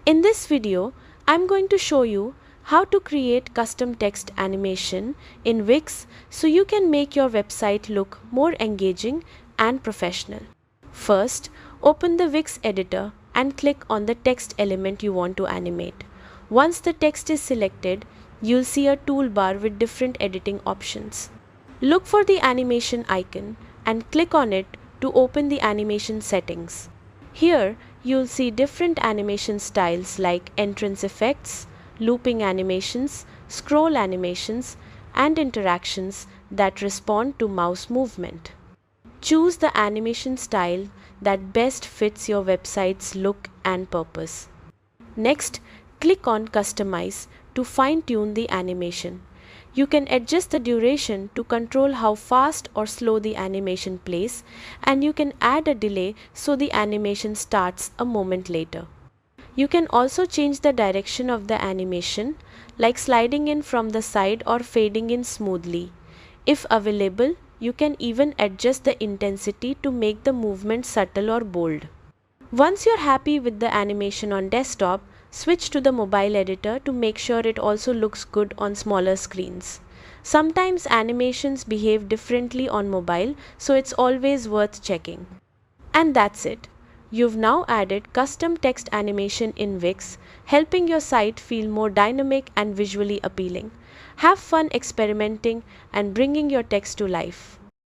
In this video, I'm going to show you how to create custom text animation in Wix so you can make your website look more engaging and professional. First, open the Wix Editor and click on the text element you want to animate. Once the text is selected, you'll see a toolbar with different editing options. Look for the animation icon and click on it to open the animation settings. Here, you'll see different animation styles like entrance effects, looping animations, scroll animations, and interactions that respond to mouse movement. Choose the animation style that best fits your website's look and purpose. Next, click on Customize to fine-tune the animation. You can adjust the duration to control how fast or slow the animation plays, and you can add a delay so the animation starts a moment later. You can also change the direction of the animation, like sliding in from the side or fading in smoothly. If available, you can even adjust the intensity to make the movement subtle or bold. Once you're happy with the animation on desktop, switch to the mobile editor to make sure it also looks good on smaller screens. Sometimes animations behave differently on mobile, so it's always worth checking. And that's it. You've now added custom text animation in Wix, helping your site feel more dynamic and visually appealing. Have fun experimenting and bringing your text to life.